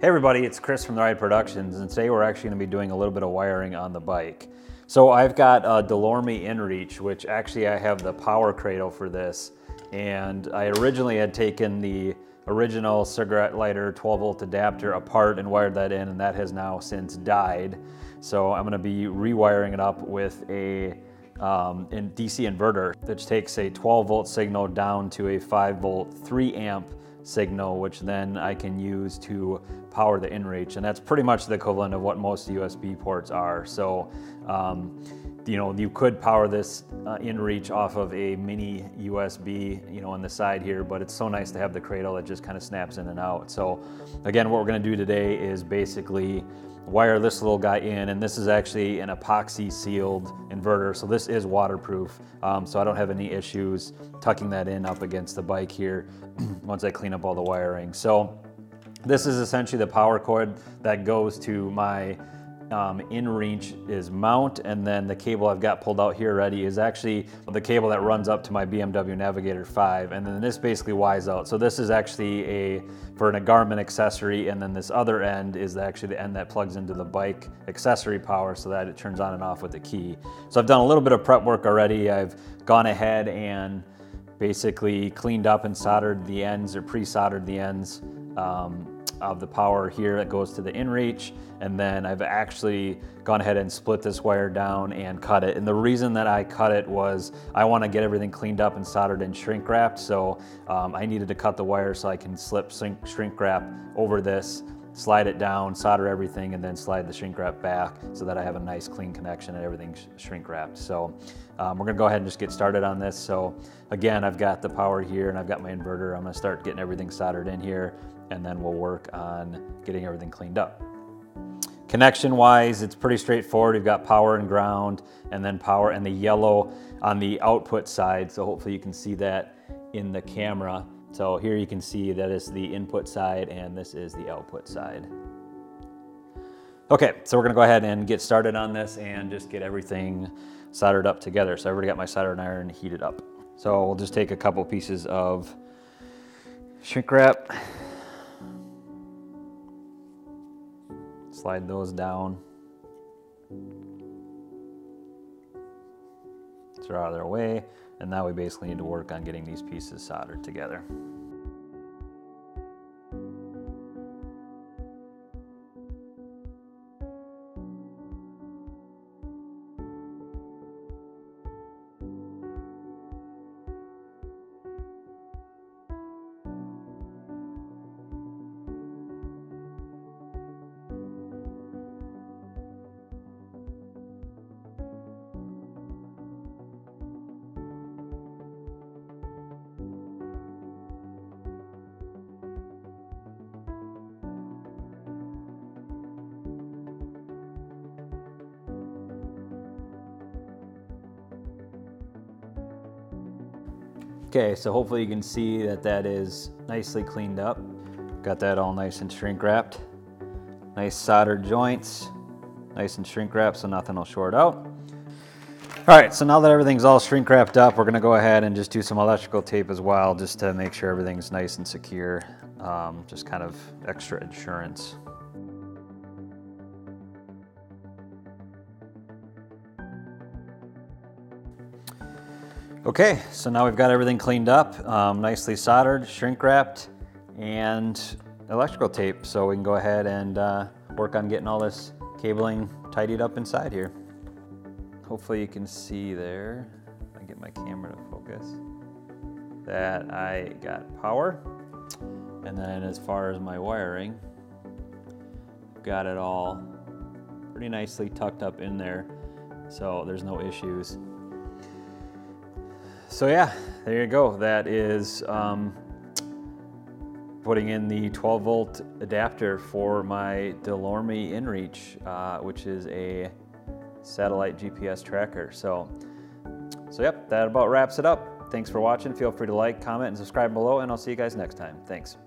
Hey everybody, it's Chris from The Ride Productions, and today we're actually going to be doing a little bit of wiring on the bike. So I've got a Delrome inReach, which actually I have the power cradle for this, and I originally had taken the original cigarette lighter 12 volt adapter apart and wired that in, and that has now since died. So I'm going to be rewiring it up with a DC inverter, which takes a 12 volt signal down to a 5 volt 3 amp signal, which then I can use to power the inReach, and that's pretty much the equivalent of what most USB ports are. So you could power this inReach off of a mini USB on the side here, but it's so nice to have the cradle that just kind of snaps in and out. So again, what we're going to do today is basically wire this little guy in, and this is actually an epoxy sealed inverter, so this is waterproof, so I don't have any issues tucking that in up against the bike here once I clean up all the wiring. So this is essentially the power cord that goes to my inReach mount, and then the cable I've got pulled out here already is actually the cable that runs up to my BMW Navigator 5, and then this basically wires out. So this is actually for a Garmin accessory, and then this other end is actually the end that plugs into the bike accessory power so that it turns on and off with the key. So I've done a little bit of prep work already. I've gone ahead and basically cleaned up and soldered the ends, or pre-soldered the ends of the power here that goes to the inReach, and then I've actually gone ahead and split this wire down and cut it. And the reason that I cut it was I want to get everything cleaned up and soldered and shrink wrapped, so I needed to cut the wire so I can slip shrink wrap over this, slide it down, solder everything, and then slide the shrink wrap back so that I have a nice clean connection and everything's shrink wrapped. So we're gonna go ahead and just get started on this. So again, I've got the power here and I've got my inverter. I'm gonna start getting everything soldered in here, and then we'll work on getting everything cleaned up. Connection wise, it's pretty straightforward. You've got power and ground, and then power and the yellow on the output side. So hopefully you can see that in the camera. So here you can see that is the input side and this is the output side. Okay, so we're gonna go ahead and get started on this and just get everything soldered up together. So I've already got my soldering iron heated up. So we'll just take a couple pieces of shrink wrap, slide those down so they're out of their way, and now we basically need to work on getting these pieces soldered together. Okay, so hopefully you can see that that is nicely cleaned up. Got that all nice and shrink wrapped. Nice soldered joints, nice and shrink wrapped so nothing will short out. All right, so now that everything's all shrink wrapped up, we're gonna go ahead and just do some electrical tape as well, just to make sure everything's nice and secure. Just kind of extra insurance. Okay, so now we've got everything cleaned up, nicely soldered, shrink wrapped, and electrical tape. So we can go ahead and work on getting all this cabling tidied up inside here. Hopefully you can see there, I get my camera to focus, that I got power. And then as far as my wiring, got it all pretty nicely tucked up in there, so there's no issues. So yeah, there you go. That is putting in the 12 volt adapter for my Delrome inReach, which is a satellite GPS tracker. So yep, that about wraps it up. Thanks for watching. Feel free to like, comment, and subscribe below, and I'll see you guys next time. Thanks.